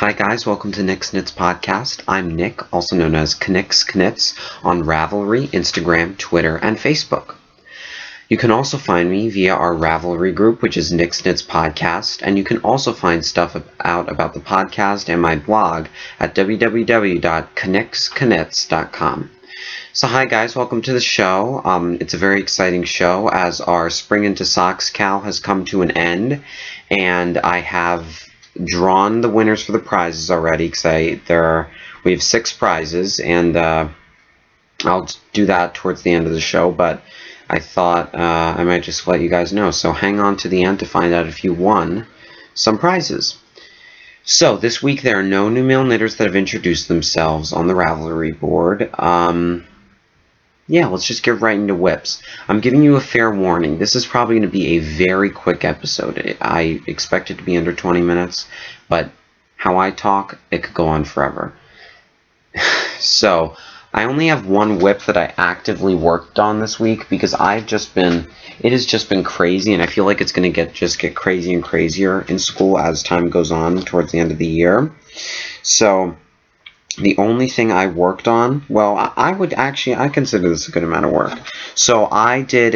Hi guys, welcome to Nick's Knits Podcast. I'm Nick, also known as Knick's Knits, on Ravelry, Instagram, Twitter, and Facebook. You can also find me via our Ravelry group, which is Nick's Knits Podcast, and you can also find stuff out about the podcast and my blog at www.knicksknits.com. So hi guys, welcome to the show. It's a very exciting show as our Spring into Socks KAL has come to an end, and I have drawn the winners for the prizes already because we have 6 prizes, and I'll do that towards the end of the show, but I thought I might just let you guys know, so hang on to the end to find out if you won some prizes. So this week there are no new male knitters that have introduced themselves on the Ravelry board. Yeah, let's just get right into whips. I'm giving you a fair warning. This is probably going to be a very quick episode. I expect it to be under 20 minutes, but how I talk, it could go on forever. So, I only have one whip that I actively worked on this week because it has just been crazy, and I feel like it's going to get crazy and crazier in school as time goes on towards the end of the year. So, the only thing I worked on, well, I consider this a good amount of work. So I did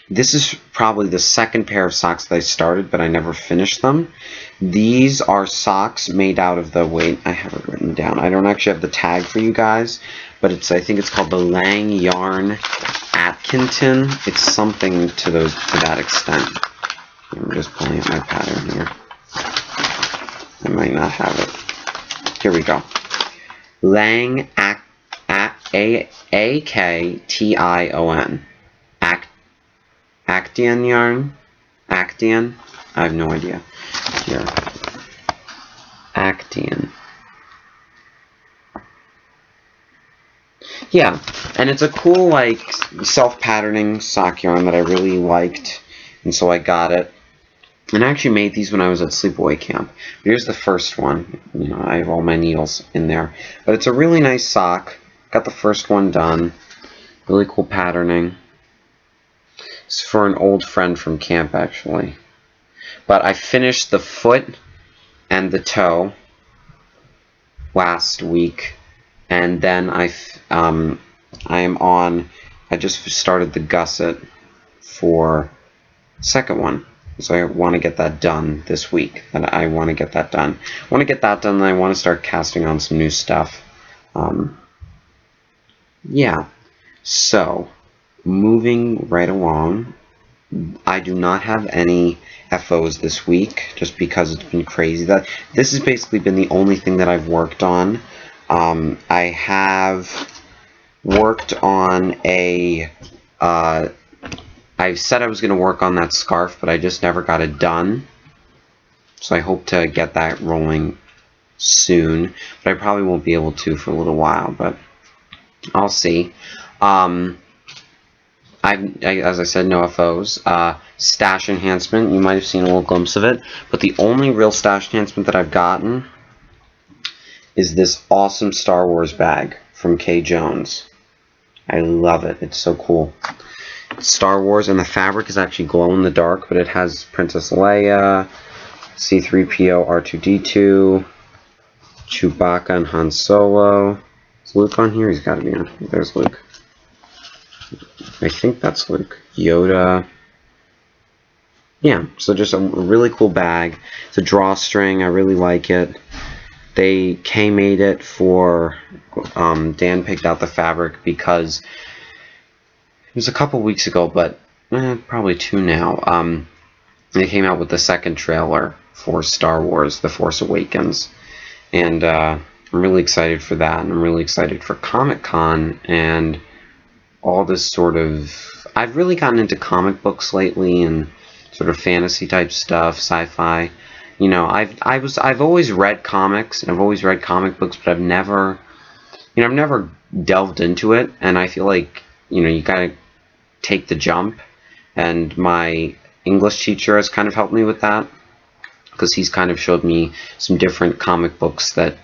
this is probably the second pair of socks that I started, but I never finished them. These are socks made out of wait, I have it written down. I don't actually have the tag for you guys, but I think it's called the Lang Yarn Atkinson. It's something to that extent. I'm just pulling up my pattern here. I might not have it. Here we go. Lang A-K-T-I-O-N. Actian yarn. Actian. I have no idea. Here. Actian. Yeah, and it's a cool self-patterning sock yarn that I really liked, and so I got it. And I actually made these when I was at sleepaway camp. Here's the first one. You know, I have all my needles in there. But it's a really nice sock. Got the first one done. Really cool patterning. It's for an old friend from camp, actually. But I finished the foot and the toe last week. And then I just started the gusset for the second one. So I want to get that done this week. I want to get that done. And I want to start casting on some new stuff. Yeah. So, moving right along, I do not have any FOs this week, just because it's been crazy. This has basically been the only thing that I've worked on. I have worked on I said I was going to work on that scarf, but I just never got it done. So I hope to get that rolling soon. But I probably won't be able to for a little while, but I'll see. As I said, no FOs. Stash enhancement, you might have seen a little glimpse of it. But the only real stash enhancement that I've gotten is this awesome Star Wars bag from K. Jones. I love it. It's so cool. Star Wars, and the fabric is actually glow in the dark, but it has Princess Leia, C-3PO, R2-D2, Chewbacca, and Han Solo. Is Luke on here? He's got to be on. There's Luke. I think that's Luke. Yoda. Yeah, so just a really cool bag. It's a drawstring. I really like it. They K-made it for, Dan picked out the fabric because it was a couple weeks ago, but probably 2 now. They came out with the second trailer for Star Wars: The Force Awakens, and I'm really excited for that. And I'm really excited for Comic-Con and all this sort of. I've really gotten into comic books lately and sort of fantasy type stuff, sci-fi. You know, I've always read comics and I've always read comic books, but I've never delved into it, and I feel like you gotta take the jump, and my English teacher has kind of helped me with that because he's kind of showed me some different comic books that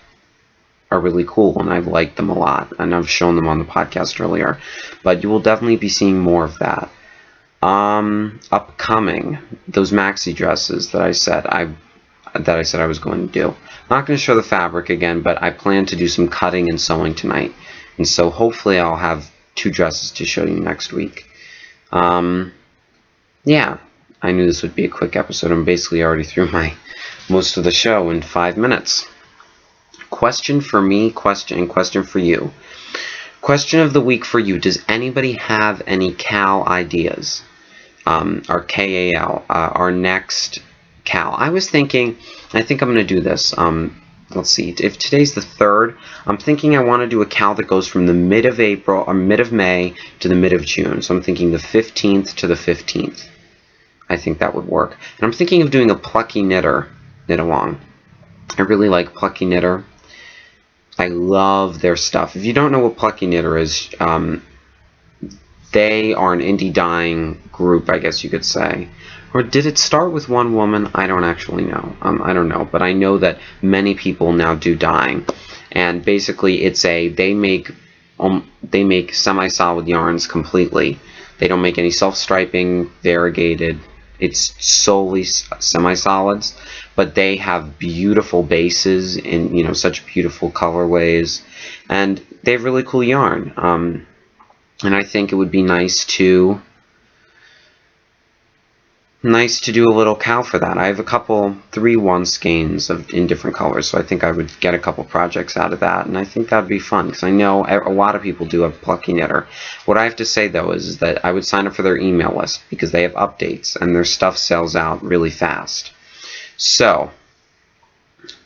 are really cool, and I've liked them a lot, and I've shown them on the podcast earlier, but you will definitely be seeing more of that. Upcoming, those maxi dresses that I said, that I said I was going to do. I'm not going to show the fabric again, but I plan to do some cutting and sewing tonight. And so hopefully I'll have 2 dresses to show you next week. Yeah, I knew this would be a quick episode. I'm basically already through most of the show in 5 minutes. Question for me, question for you. Question of the week for you. Does anybody have any KAL ideas? Our KAL, our next KAL. I was thinking, I think I'm going to do this. Let's see, if today's the 3rd, I'm thinking I want to do a KAL that goes from the mid of April or mid of May to the mid of June. So I'm thinking the 15th to the 15th. I think that would work. And I'm thinking of doing a Plucky Knitter knit along. I really like Plucky Knitter. I love their stuff. If you don't know what Plucky Knitter is, they are an indie dyeing group, I guess you could say. Or did it start with one woman? I don't actually know. I don't know, but I know that many people now do dyeing. And basically, it's they make semi-solid yarns completely. They don't make any self-striping, variegated. It's solely semi-solids, but they have beautiful bases in such beautiful colorways, and they have really cool yarn. And I think it would be nice to do a little KAL for that. I have a couple 3-1 skeins in different colors, so I think I would get a couple projects out of that, and I think that'd be fun because I know a lot of people do have Plucky Knitter. What I have to say though is that I would sign up for their email list because they have updates and their stuff sells out really fast. So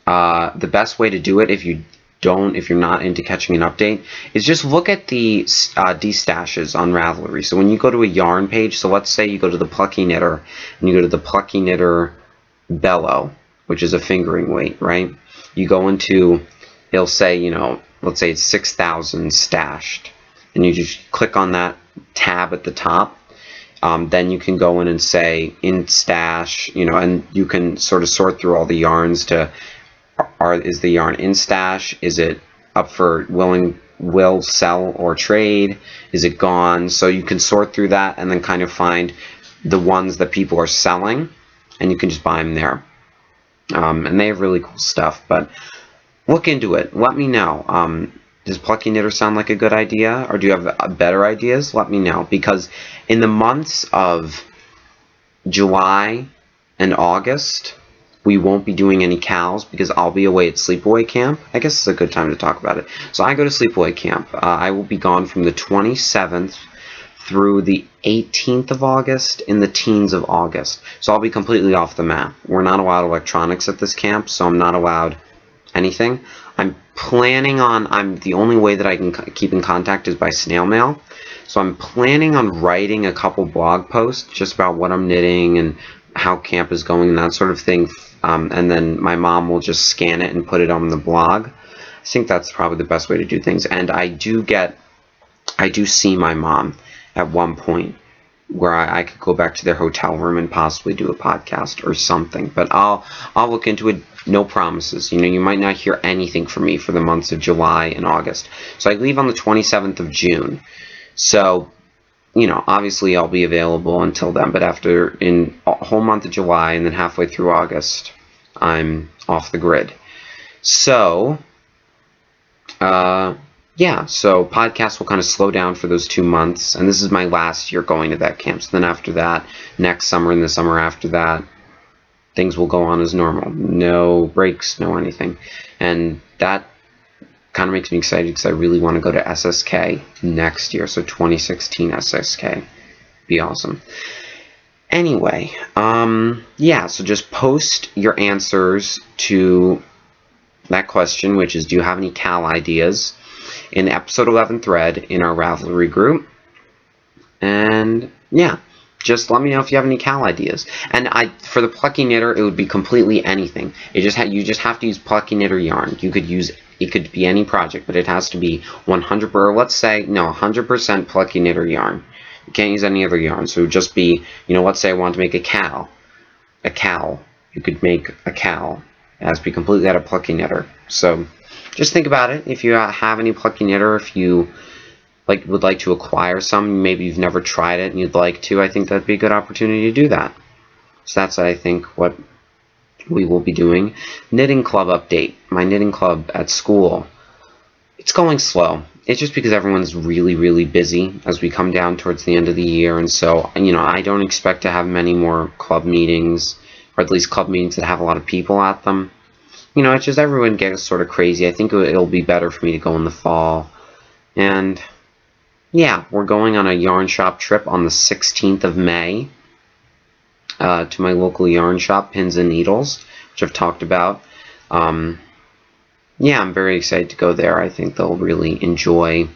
the best way to do it if you're not into catching an update, is just look at the destashes on Ravelry. So when you go to a yarn page, so let's say you go to the Plucky Knitter, and you go to the Plucky Knitter Bellow, which is a fingering weight, right? You go into, it'll say, let's say it's 6,000 stashed, and you just click on that tab at the top. Then you can go in and say in stash, and you can sort of sort through all the yarns to, is the yarn in stash? Is it up for will sell or trade? Is it gone? So you can sort through that and then kind of find the ones that people are selling, and you can just buy them there. And they have really cool stuff, but look into it. Let me know. Does Plucky Knitter sound like a good idea, or do you have better ideas? Let me know, because in the months of July and August, we won't be doing any KALs because I'll be away at sleepaway camp. I guess it's a good time to talk about it. So I go to sleepaway camp. I will be gone from the 27th through the 18th of August in the teens of August. So I'll be completely off the map. We're not allowed electronics at this camp, so I'm not allowed anything. I'm planning on, the only way that I can keep in contact is by snail mail. So I'm planning on writing a couple blog posts just about what I'm knitting and how camp is going and that sort of thing. And then my mom will just scan it and put it on the blog. I think that's probably the best way to do things. And I do see my mom at one point where I could go back to their hotel room and possibly do a podcast or something. But I'll look into it. No promises. You might not hear anything from me for the months of July and August. So I leave on the 27th of June. So obviously I'll be available until then, but after in a whole month of July and then halfway through August, I'm off the grid. So, yeah, so podcasts will kind of slow down for those 2 months, and this is my last year going to that camp. So then after that, next summer and the summer after that, things will go on as normal. No breaks, no anything. And that kind of makes me excited because I really want to go to SSK next year. So 2016 SSK. Be awesome. Anyway, yeah, so just post your answers to that question, which is, do you have any KAL ideas, in the episode 11 thread in our Ravelry group. And yeah, just let me know if you have any KAL ideas. And for the Plucky Knitter, it would be completely anything. You just have to use Plucky Knitter yarn. It could be any project, but it has to be 100%, or let's say, no, 100% Plucky Knitter yarn. You can't use any other yarn. So it would just be, let's say I want to make a KAL. You could make a KAL. It has to be completely out of Plucky Knitter. So just think about it. If you have any Plucky Knitter, if you would like to acquire some, maybe you've never tried it and you'd like to, I think that'd be a good opportunity to do that. So that's, I think, what we will be doing knitting club update. My knitting club at school, it's going slow. It's just because everyone's really, really busy as we come down towards the end of the year, and so, you know, I don't expect to have many more club meetings, or at least club meetings that have a lot of people at them. You know, it's just everyone gets sort of crazy. I think it'll be better for me to go in the fall. And yeah, we're going on a yarn shop trip on the 16th of May to my local yarn shop, Pins and Needles, which I've talked about. Yeah, I'm very excited to go there. I think they'll really enjoy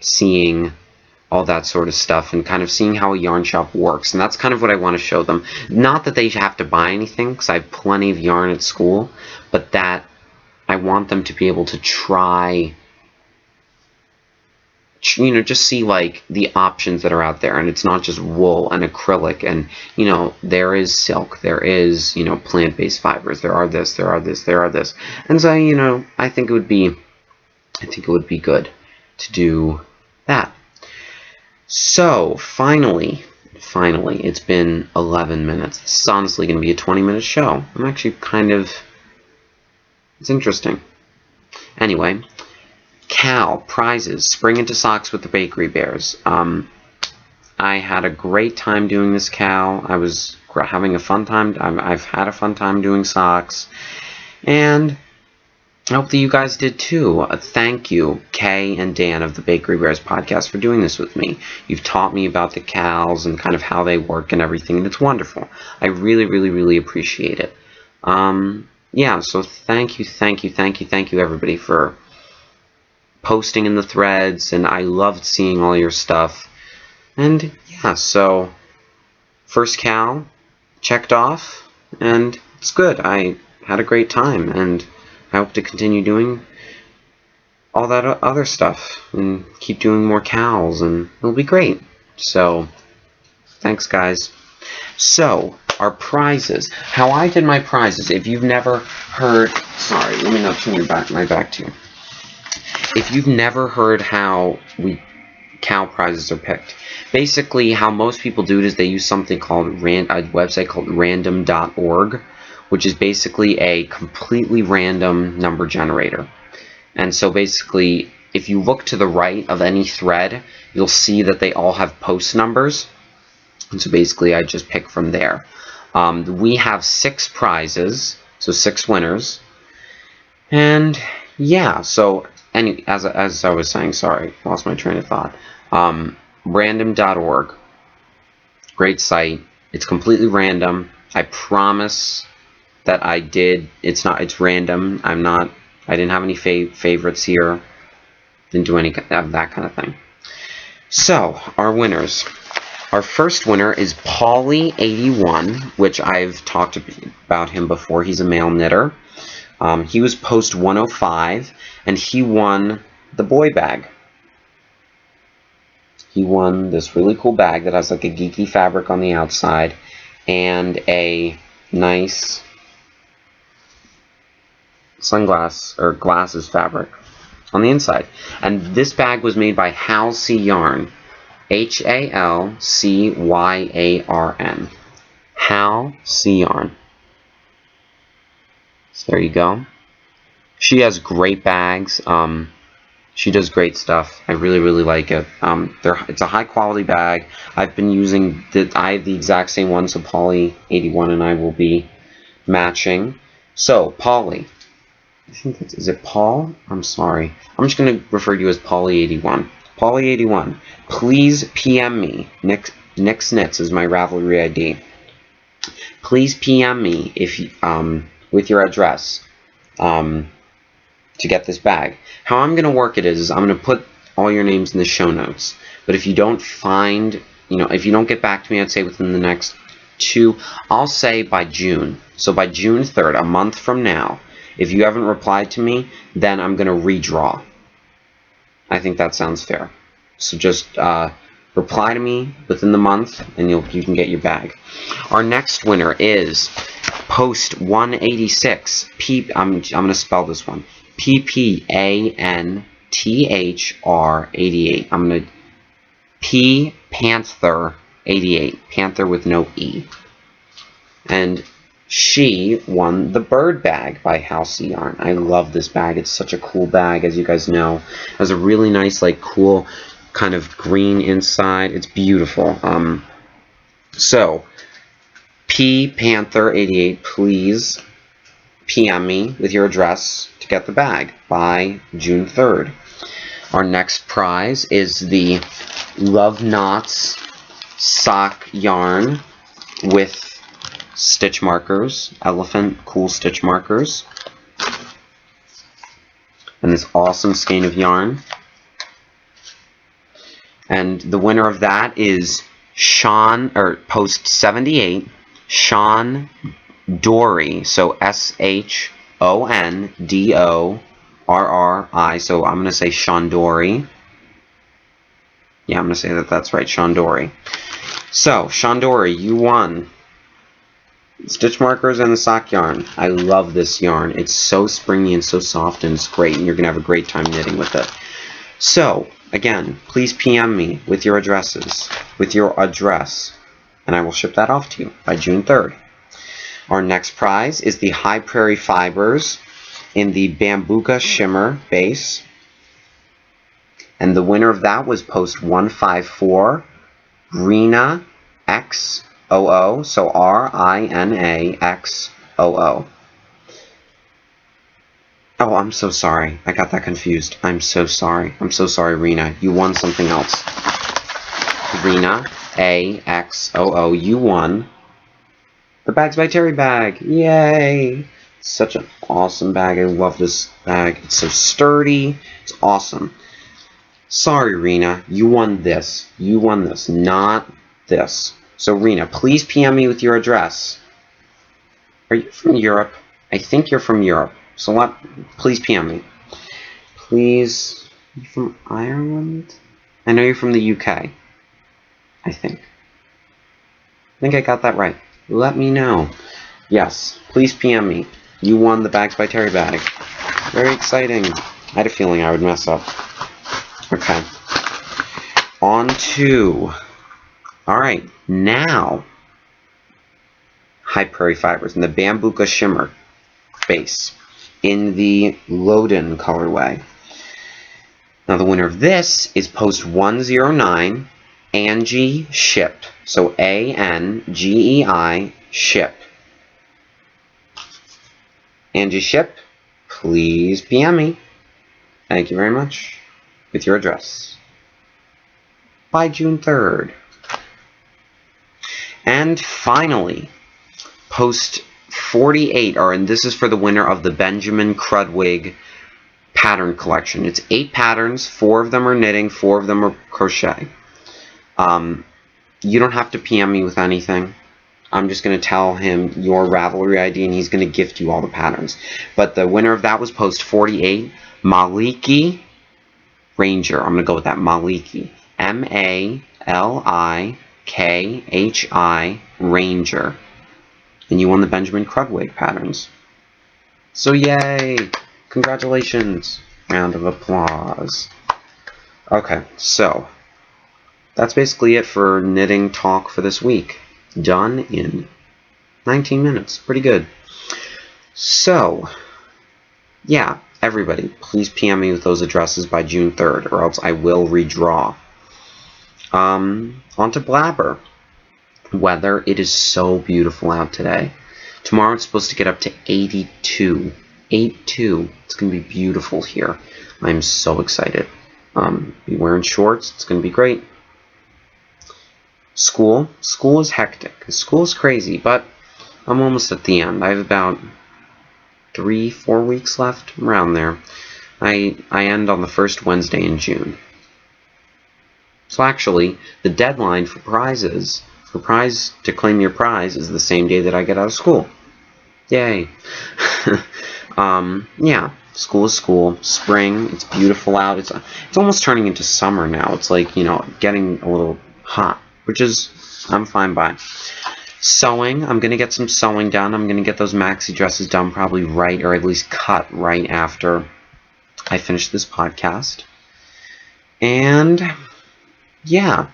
seeing all that sort of stuff and kind of seeing how a yarn shop works. And that's kind of what I want to show them. Not that they have to buy anything, because I have plenty of yarn at school, but that I want them to be able to try, you know, just see like the options that are out there. And it's not just wool and acrylic, and, you know, there is silk, there is, you know, plant-based fibers, there are this, there are this, there are this. And so, you know, I think it would be good to do that. So finally, it's been 11 minutes. This is honestly going to be a 20-minute show. I'm actually kind of, it's interesting. Anyway, KAL Prizes, Spring into Socks with the Bakery Bears. I had a great time doing this KAL. I was having a fun time. I've had a fun time doing socks, and I hope that you guys did too. Thank you, Kay and Dan of the Bakery Bears podcast, for doing this with me. You've taught me about the KALs and kind of how they work and everything, and it's wonderful. I really, really, really appreciate it. Yeah, so thank you, everybody, for posting in the threads, and I loved seeing all your stuff. And yeah, so first KAL checked off, and it's good. I had a great time, and I hope to continue doing all that other stuff and keep doing more KALs, and it'll be great. So thanks, guys. So our prizes, how I did my prizes, if you've never heard, sorry, let me not turn my back to you. If you've never heard how KAL prizes are picked, basically how most people do it is they use something called a website called random.org, which is basically a completely random number generator. And so basically, if you look to the right of any thread, you'll see that they all have post numbers. And so basically, I just pick from there. We have 6 prizes, so 6 winners. And yeah, so as I was saying, sorry, lost my train of thought. Random.org, great site. It's completely random. I promise that it's random. I didn't have any favorites here. Didn't do any of that kind of thing. So, our winners. Our first winner is Paulie Ae1, which I've talked about him before. He's a male knitter. He was post 105, and he won the boy bag. He won this really cool bag that has like a geeky fabric on the outside and a nice glasses fabric on the inside. And this bag was made by Halcy Yarn, Halcyaarn, Halcy Yarn. So there you go. She has great bags. She does great stuff. I really, really like it. It's a high quality bag. I've been using I have the exact same one, so Paulie Ae1 and I will be matching. So Paulie, I think is it Paul? I'm sorry. I'm just going to refer to you as Paulie Ae1. Paulie Ae1, please PM me. Nick's Knits is my Ravelry ID. Please PM me if with your address to get this bag. How I'm going to work it is I'm going to put all your names in the show notes. But if you don't find, if you don't get back to me, I'd say within the next 2, I'll say by June. So by June 3rd, a month from now, if you haven't replied to me, then I'm going to redraw. I think that sounds fair. So just reply to me within the month, and you can get your bag. Our next winner is Post 186. I'm going to spell this one. PPANTHR88. I'm going to Panther 88. Panther with no E. And she won the bird bag by House Yarn. I love this bag. It's such a cool bag, as you guys know. It has a really nice, like, cool kind of green inside. It's beautiful. So, Panther88, please PM me with your address to get the bag by June 3rd. Our next prize is the Love Knots sock yarn with stitch markers, elephant cool stitch markers, and this awesome skein of yarn. And the winner of that is post 78, Sean Dorry, so SHONDORRI, so I'm going to say Sean Dorry. Yeah, I'm going to say that that's right, Sean Dorry. So, Sean Dorry, you won stitch markers and the sock yarn. I love this yarn. It's so springy and so soft, and it's great, and you're going to have a great time knitting with it. So, again, please PM me with your address, and I will ship that off to you by June 3rd. Our next prize is the High Prairie Fibers in the Bambuca Shimmer base. And the winner of that was post 154, Rina XOO, so RINAXOO. Oh, I'm so sorry. I got that confused. I'm so sorry. I'm so sorry, Rina. You won something else. Rina AXOO, you won the Bags by Terry bag. Yay! Such an awesome bag. I love this bag. It's so sturdy. It's awesome. Sorry, Rena. You won this. You won this, not this. So, Rena, please PM me with your address. Are you from Europe? I think you're from Europe. So, please PM me. Please. Are you from Ireland? I know you're from the UK. I think I got that right. Let me know. Yes, please PM me. You won the Bags by Terry bag. Very exciting. I had a feeling I would mess up. Okay. On to... Alright, now... High Prairie Fibers in the Bambuca Shimmer base in the Loden colorway. Now the winner of this is post 109, Angie Ship. So ANGEI Ship. Angie Ship, please PM me. Thank you very much. With your address. By June 3rd. And finally, post 48, and this is for the winner of the Benjamin Crudwig pattern collection. It's 8 patterns, 4 of them are knitting, 4 of them are crochet. You don't have to PM me with anything. I'm just going to tell him your Ravelry ID, and he's going to gift you all the patterns. But the winner of that was post 48, Maliki Ranger. I'm going to go with that, Maliki. MALIKHI Ranger. And you won the Benjamin Crudwig patterns. So yay! Congratulations! Round of applause. Okay, so that's basically it for knitting talk for this week. Done in 19 minutes. Pretty good. So, yeah, everybody, please PM me with those addresses by June 3rd, or else I will redraw. On to Blabber. Weather, it is so beautiful out today. Tomorrow it's supposed to get up to 82. 82. It's going to be beautiful here. I'm so excited. Be wearing shorts. It's going to be great. School is hectic. School is crazy, but I'm almost at the end. I have about 3-4 weeks left, around there. I end on the first Wednesday in June. So actually, the deadline for prizes, to claim your prize, is the same day that I get out of school. Yay. Yeah, school is school. Spring, it's beautiful out. It's almost turning into summer now. It's like, you know, getting a little hot, which is, I'm fine by. Sewing, I'm going to get some sewing done. I'm going to get those maxi dresses done probably right, or at least cut right after I finish this podcast. And yeah,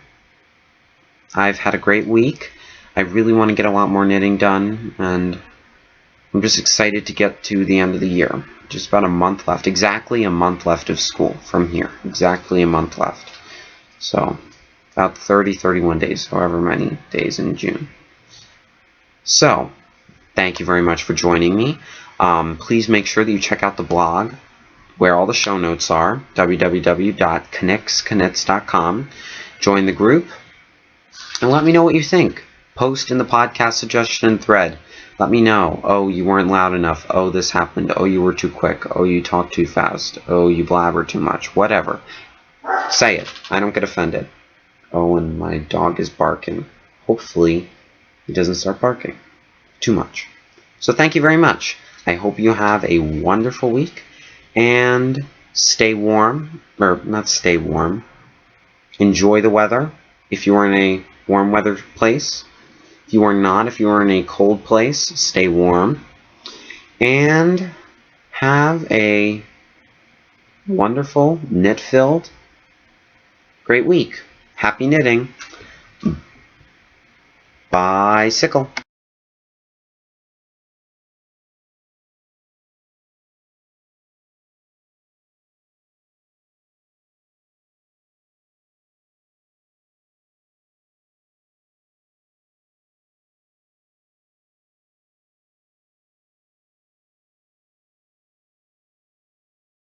I've had a great week. I really want to get a lot more knitting done, and I'm just excited to get to the end of the year. Just about a month left. Exactly a month left of school from here. Exactly a month left. So, about 30, 31 days, however many days in June. So, thank you very much for joining me. Please make sure that you check out the blog where all the show notes are, www.knitsknits.com. Join the group and let me know what you think. Post in the podcast suggestion thread. Let me know. Oh, you weren't loud enough. Oh, this happened. Oh, you were too quick. Oh, you talked too fast. Oh, you blabber too much. Whatever. Say it. I don't get offended. Oh, and my dog is barking. Hopefully, he doesn't start barking too much. So thank you very much. I hope you have a wonderful week. And stay warm. Or, not stay warm. Enjoy the weather if you are in a warm weather place. If you are not, if you are in a cold place, stay warm. And have a wonderful, knit-filled, great week. Happy knitting. Bicycle.